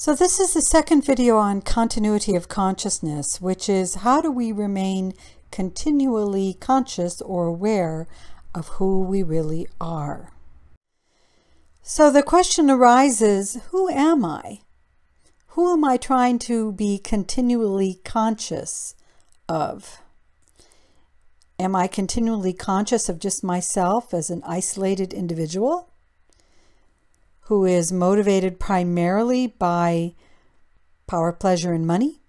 So this is the second video on continuity of consciousness, which is how do we remain continually conscious or aware of who we really are. So the question arises, who am I? Who am I trying to be continually conscious of? Am I continually conscious of just myself as an isolated individual who is motivated primarily by power, pleasure, and money?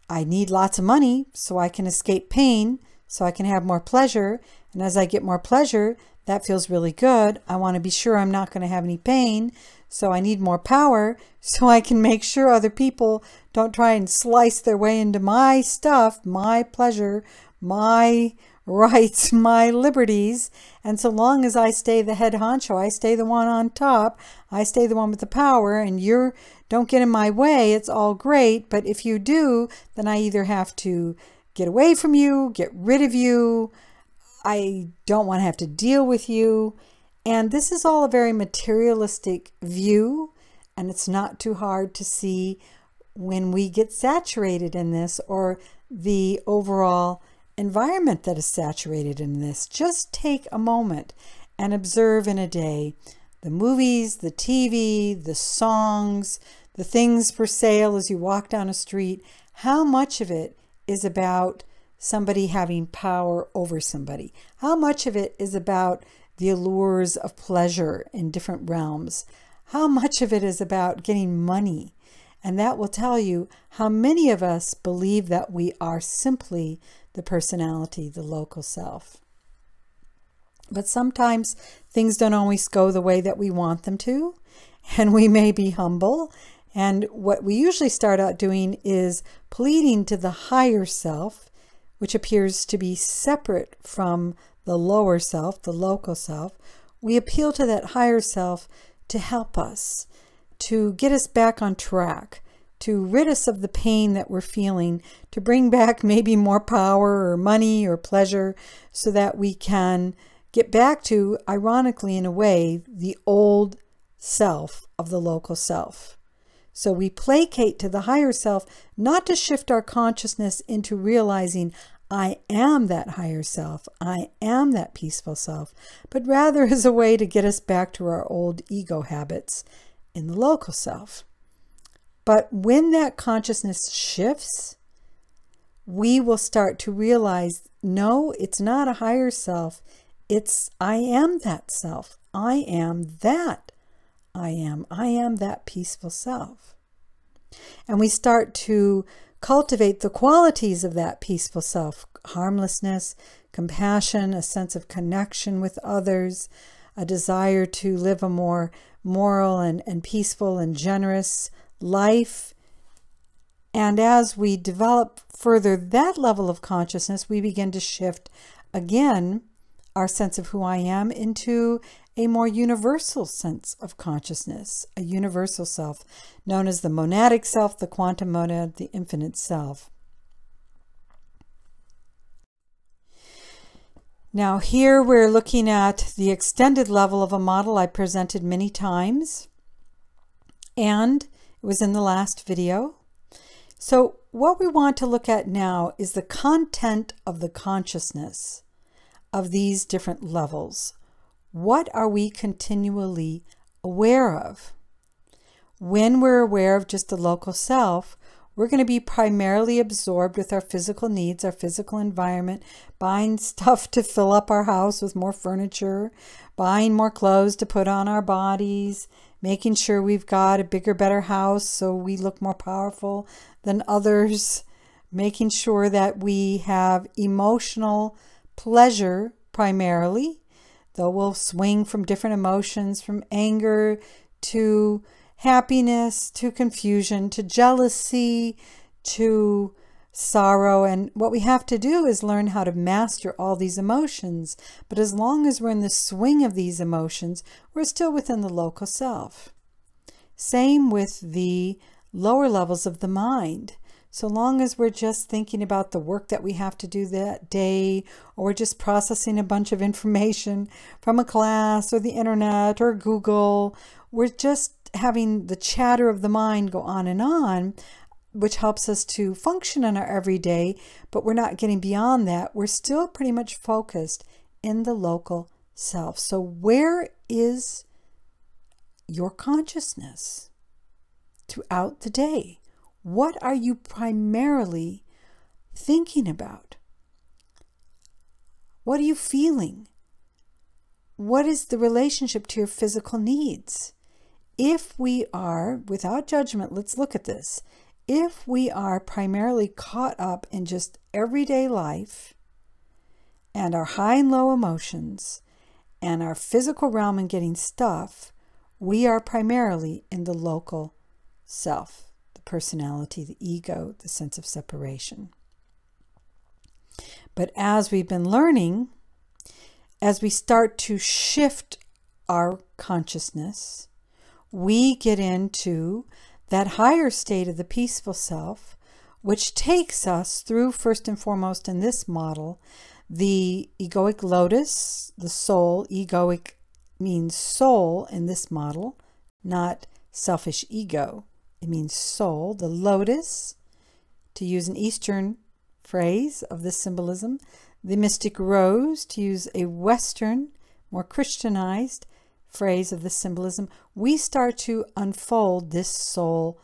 I need lots of money so I can escape pain, so I can have more pleasure. And as I get more pleasure, that feels really good. I want to be sure I'm not going to have any pain, so I need more power so I can make sure other people don't try and slice their way into my stuff, my pleasure, my rights, my liberties. And so long as I stay the head honcho, I stay the one on top, I stay the one with the power, and you don't get in my way, it's all great. But if you do, then I either have to get away from you, get rid of you, I don't want to have to deal with you. And this is all a very materialistic view, and it's not too hard to see when we get saturated in this, or the overall environment that is saturated in this. Just take a moment and observe in a day the movies, the TV, the songs, the things for sale as you walk down a street. How much of it is about somebody having power over somebody? How much of it is about the allures of pleasure in different realms? How much of it is about getting money? And that will tell you how many of us believe that we are simply the personality, the local self. But sometimes things don't always go the way that we want them to, and we may be humble. And what we usually start out doing is pleading to the higher self, which appears to be separate from the lower self, the local self. We appeal to that higher self to help us, to get us back on track, to rid us of the pain that we're feeling, to bring back maybe more power or money or pleasure so that we can get back to, ironically in a way, the old self of the local self. So we placate to the higher self, not to shift our consciousness into realizing I am that higher self, I am that peaceful self, but rather as a way to get us back to our old ego habits in the local self. But when that consciousness shifts, we will start to realize, no, it's not a higher self. It's I am that self. I am that. I am that peaceful self. And we start to cultivate the qualities of that peaceful self: harmlessness, compassion, a sense of connection with others, a desire to live a more moral and peaceful and generous life. And as we develop further that level of consciousness, we begin to shift again our sense of who I am into a more universal sense of consciousness, a universal self known as the monadic self, the quantum monad, the infinite self. Now here we're looking at the extended level of a model I presented many times, and it was in the last video. So what we want to look at now is the content of the consciousness of these different levels. What are we continually aware of? When we're aware of just the local self, we're going to be primarily absorbed with our physical needs, our physical environment, buying stuff to fill up our house with more furniture, buying more clothes to put on our bodies, making sure we've got a bigger, better house so we look more powerful than others, making sure that we have emotional pleasure primarily, though we'll swing from different emotions, from anger to happiness, to confusion, to jealousy, to sorrow. And what we have to do is learn how to master all these emotions. But as long as we're in the swing of these emotions, we're still within the local self. Same with the lower levels of the mind. So long as we're just thinking about the work that we have to do that day, or we're just processing a bunch of information from a class or the internet or Google, we're just having the chatter of the mind go on, which helps us to function in our everyday, but we're not getting beyond that. We're still pretty much focused in the local self. So where is your consciousness throughout the day? What are you primarily thinking about? What are you feeling? What is the relationship to your physical needs? If we are, without judgment, let's look at this. If we are primarily caught up in just everyday life and our high and low emotions and our physical realm and getting stuff, we are primarily in the local self, the personality, the ego, the sense of separation. But as we've been learning, as we start to shift our consciousness, we get into that higher state of the peaceful self, which takes us through, first and foremost in this model, the egoic lotus, the soul. Egoic means soul in this model, not selfish ego. It means soul. The lotus, to use an Eastern phrase of this symbolism, the mystic rose, to use a Western, more Christianized phrase of this symbolism. We start to unfold this soul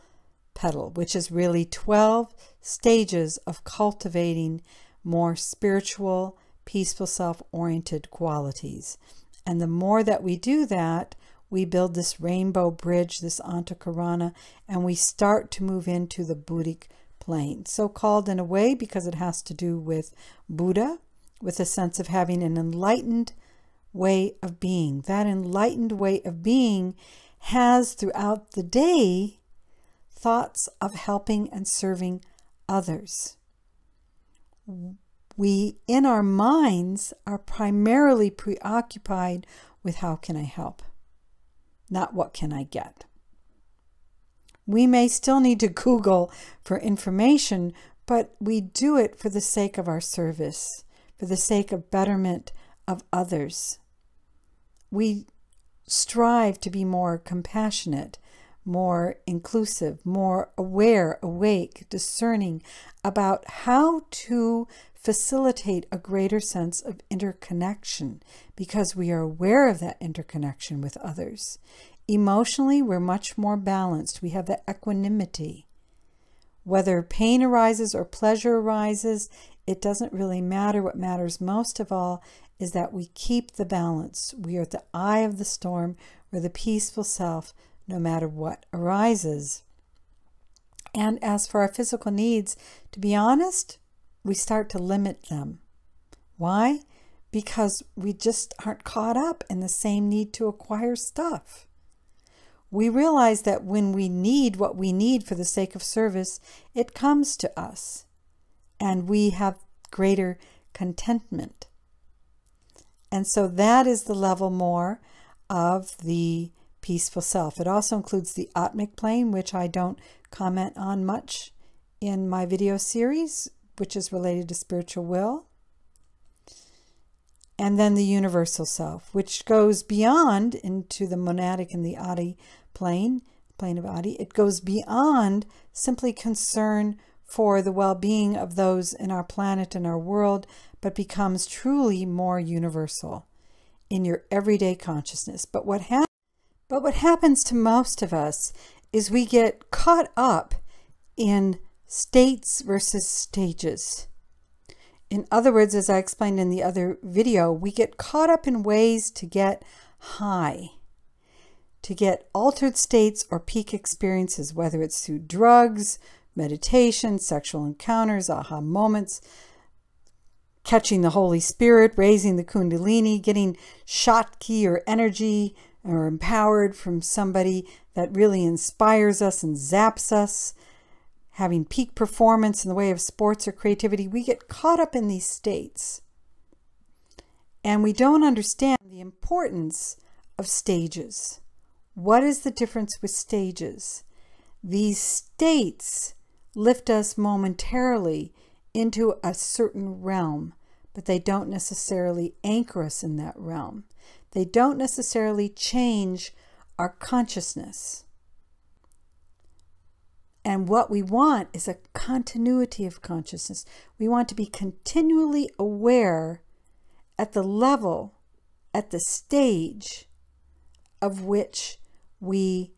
petal, which is really 12 stages of cultivating more spiritual, peaceful, self-oriented qualities. And the more that we do that, we build this rainbow bridge, this Antakarana, and we start to move into the Buddhic plane. So called in a way because it has to do with Buddha, with a sense of having an enlightened way of being. That enlightened way of being has throughout the day thoughts of helping and serving others. We, in our minds, are primarily preoccupied with how can I help, not what can I get. We may still need to Google for information, but we do it for the sake of our service, for the sake of betterment of others. We strive to be more compassionate, more inclusive, more aware, awake, discerning about how to facilitate a greater sense of interconnection because we are aware of that interconnection with others. Emotionally, we're much more balanced. We have that equanimity. Whether pain arises or pleasure arises, it doesn't really matter. What matters most of all is that we keep the balance. We are at the eye of the storm. We're the peaceful self, no matter what arises. And as for our physical needs, to be honest, we start to limit them. Why? Because we just aren't caught up in the same need to acquire stuff. We realize that when we need what we need for the sake of service, it comes to us, and we have greater contentment. And so that is the level more of the peaceful self. It also includes the Atmic plane, which I don't comment on much in my video series, which is related to spiritual will. And then the universal self, which goes beyond into the monadic and the Adi plane of Adi. It goes beyond simply concern for the well-being of those in our planet and our world, but becomes truly more universal in your everyday consciousness. But what happens to most of us is we get caught up in states versus stages. In other words, as I explained in the other video, we get caught up in ways to get high, to get altered states or peak experiences, whether it's through drugs, meditation, sexual encounters, aha moments, catching the Holy Spirit, raising the Kundalini, getting Shakti or energy or empowered from somebody that really inspires us and zaps us, having peak performance in the way of sports or creativity. We get caught up in these states. And we don't understand the importance of stages. What is the difference with stages? These states lift us momentarily into a certain realm, but they don't necessarily anchor us in that realm. They don't necessarily change our consciousness. And what we want is a continuity of consciousness. We want to be continually aware at the level, at the stage of which we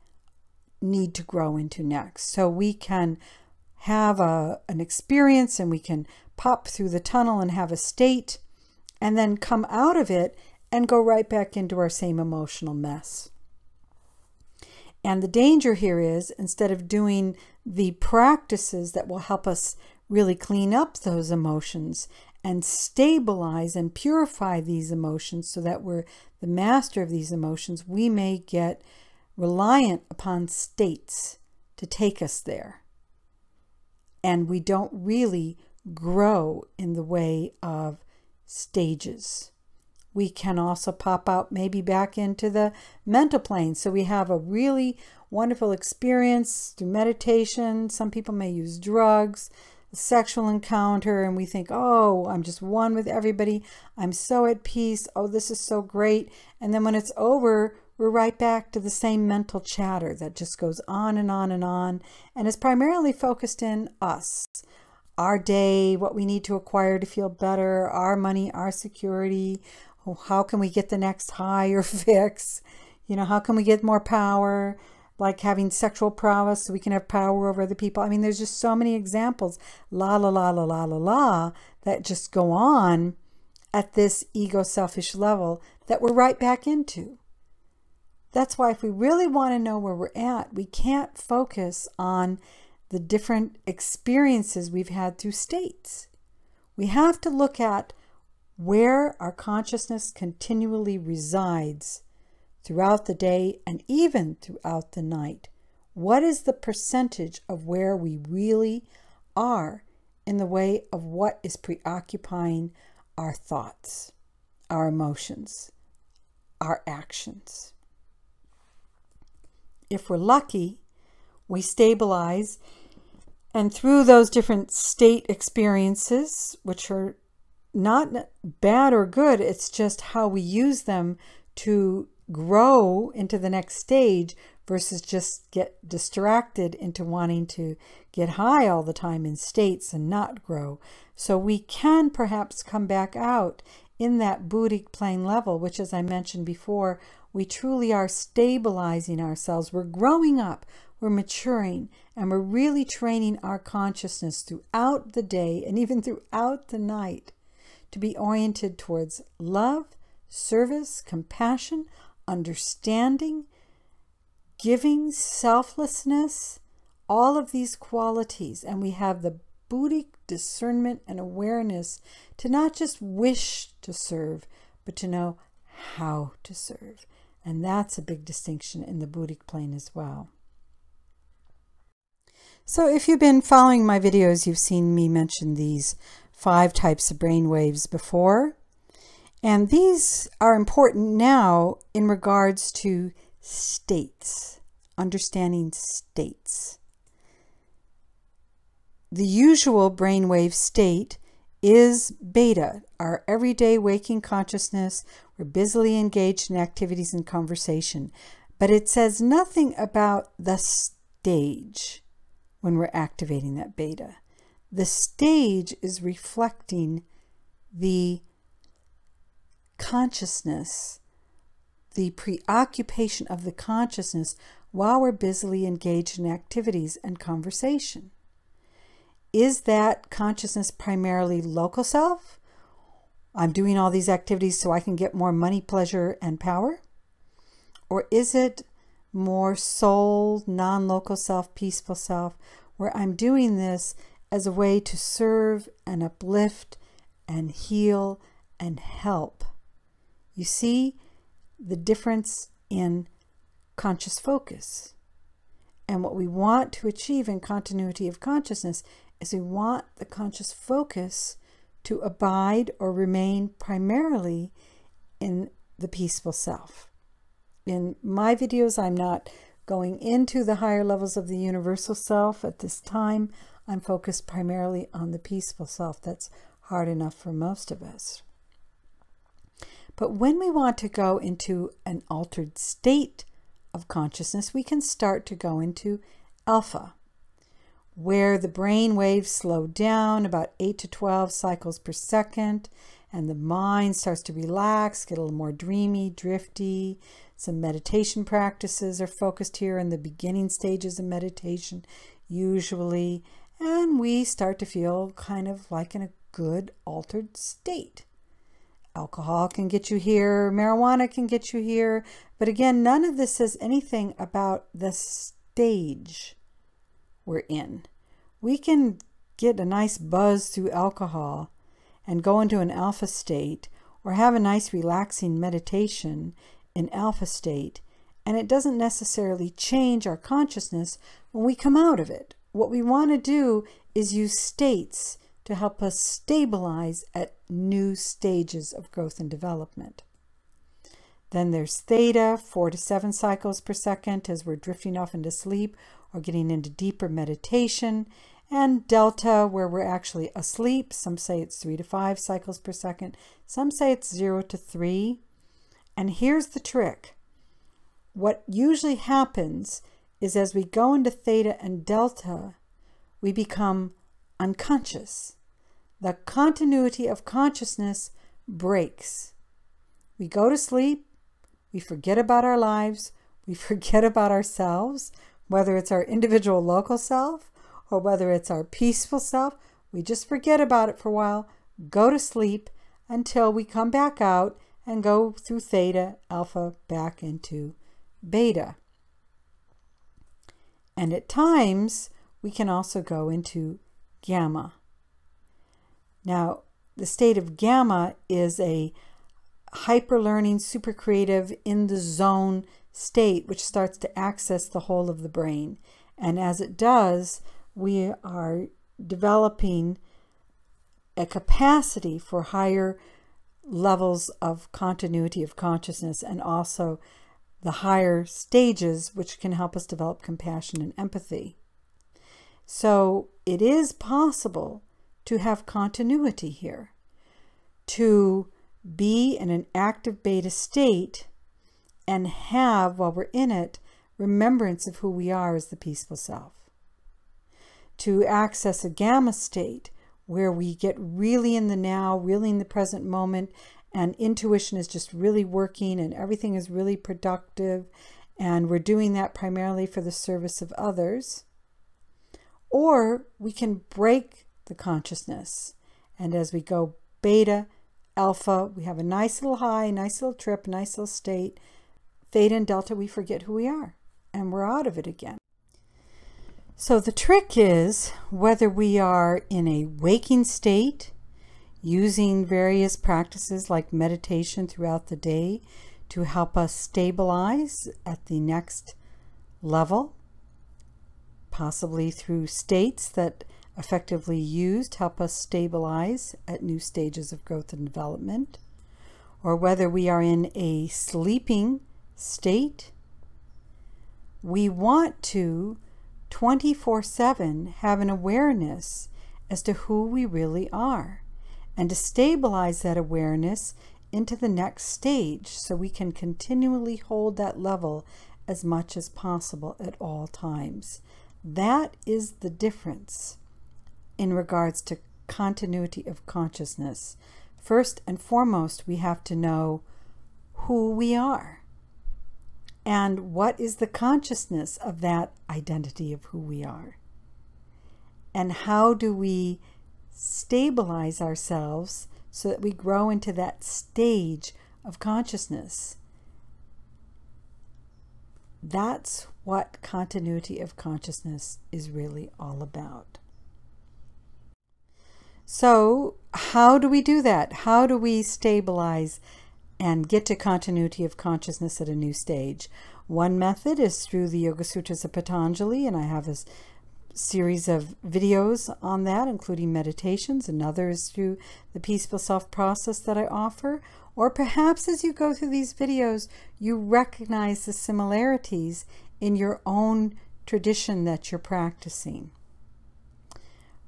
need to grow into next. So we can have an experience and we can pop through the tunnel and have a state and then come out of it and go right back into our same emotional mess. And the danger here is, instead of doing the practices that will help us really clean up those emotions and stabilize and purify these emotions so that we're the master of these emotions, we may get reliant upon states to take us there. And we don't really grow in the way of stages. We can also pop out maybe back into the mental plane. So we have a really wonderful experience through meditation. Some people may use drugs, a sexual encounter, and we think, oh, I'm just one with everybody. I'm so at peace. Oh, this is so great. And then when it's over, we're right back to the same mental chatter that just goes on and on and on, and is primarily focused in us, our day, what we need to acquire to feel better, our money, our security. Oh, how can we get the next high or fix? How can we get more power? Like having sexual prowess so we can have power over other people. I mean, there's just so many examples, la la la la la la la, that just go on at this ego selfish level that we're right back into. That's why if we really want to know where we're at, we can't focus on the different experiences we've had through states. We have to look at where our consciousness continually resides throughout the day and even throughout the night. What is the percentage of where we really are in the way of what is preoccupying our thoughts, our emotions, our actions? If we're lucky, we stabilize, and through those different state experiences, which are not bad or good, it's just how we use them to grow into the next stage versus just get distracted into wanting to get high all the time in states and not grow. So we can perhaps come back out in that Buddhic plane level, which, as I mentioned before, we truly are stabilizing ourselves. We're growing up, we're maturing, and we're really training our consciousness throughout the day and even throughout the night to be oriented towards love, service, compassion, understanding, giving, selflessness, all of these qualities. And we have the Buddhic discernment and awareness to not just wish to serve, but to know how to serve. And that's a big distinction in the Buddhic plane as well. So if you've been following my videos, you've seen me mention these 5 types of brain waves before. And these are important now in regards to states, understanding states. The usual brainwave state is beta, our everyday waking consciousness. We're busily engaged in activities and conversation. But it says nothing about the stage when we're activating that beta. The stage is reflecting the consciousness, the preoccupation of the consciousness while we're busily engaged in activities and conversation. Is that consciousness primarily local self? I'm doing all these activities so I can get more money, pleasure, and power? Or is it more soul, non-local self, peaceful self, where I'm doing this as a way to serve and uplift and heal and help? You see the difference in conscious focus. And what we want to achieve in continuity of consciousness is we want the conscious focus to abide or remain primarily in the peaceful self. In my videos, I'm not going into the higher levels of the universal self at this time. I'm focused primarily on the peaceful self. That's hard enough for most of us. But when we want to go into an altered state of consciousness, we can start to go into alpha, where the brain waves slow down about 8 to 12 cycles per second, and the mind starts to relax, get a little more dreamy, drifty. Some meditation practices are focused here in the beginning stages of meditation, usually, and we start to feel kind of like in a good altered state. Alcohol can get you here, marijuana can get you here, but again, none of this says anything about the stage we're in. We can get a nice buzz through alcohol and go into an alpha state, or have a nice relaxing meditation in alpha state, and it doesn't necessarily change our consciousness when we come out of it. What we want to do is use states to help us stabilize at new stages of growth and development. Then there's theta, 4 to 7 cycles per second as we're drifting off into sleep or getting into deeper meditation, and delta, where we're actually asleep. Some say it's 3 to 5 cycles per second. Some say it's 0 to 3. And here's the trick. What usually happens is as we go into theta and delta, we become unconscious. The continuity of consciousness breaks. We go to sleep, we forget about our lives, we forget about ourselves, whether it's our individual local self or whether it's our peaceful self. We just forget about it for a while, go to sleep until we come back out and go through theta, alpha, back into beta. And at times, we can also go into gamma. Now, the state of gamma is a hyper-learning, super creative, in the zone state, which starts to access the whole of the brain. And as it does, we are developing a capacity for higher levels of continuity of consciousness, and also the higher stages, which can help us develop compassion and empathy. So it is possible to have continuity here, to be in an active beta state and have, while we're in it, remembrance of who we are as the peaceful self. To access a gamma state where we get really in the now, really in the present moment, and intuition is just really working and everything is really productive, and we're doing that primarily for the service of others. Or we can break the consciousness, and as we go beta, alpha, we have a nice little high, nice little trip, nice little state. Theta and delta, we forget who we are, and we're out of it again. So the trick is whether we are in a waking state, using various practices like meditation throughout the day to help us stabilize at the next level, possibly through states that effectively used help us stabilize at new stages of growth and development, or whether we are in a sleeping state. We want to 24/7 have an awareness as to who we really are, and to stabilize that awareness into the next stage so we can continually hold that level as much as possible at all times. That is the difference in regards to continuity of consciousness. First and foremost, we have to know who we are and what is the consciousness of that identity of who we are. And how do we stabilize ourselves so that we grow into that stage of consciousness? That's what continuity of consciousness is really all about. So how do we do that? How do we stabilize and get to continuity of consciousness at a new stage? One method is through the Yoga Sutras of Pantanjali, and I have a series of videos on that, including meditations. Another is through the Peaceful Self process that I offer. Or perhaps as you go through these videos, you recognize the similarities in your own tradition that you're practicing.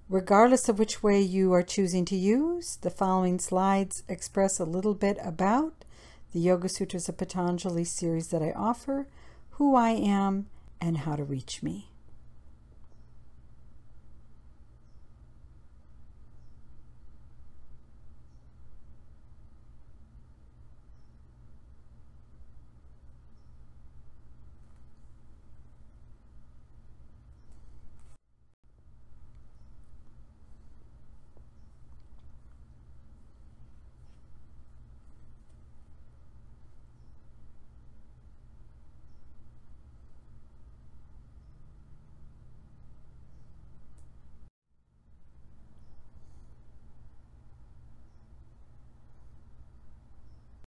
Regardless of which way you are choosing to use, the following slides express a little bit about the Yoga Sutras of Pantanjali series that I offer, who I am, and how to reach me.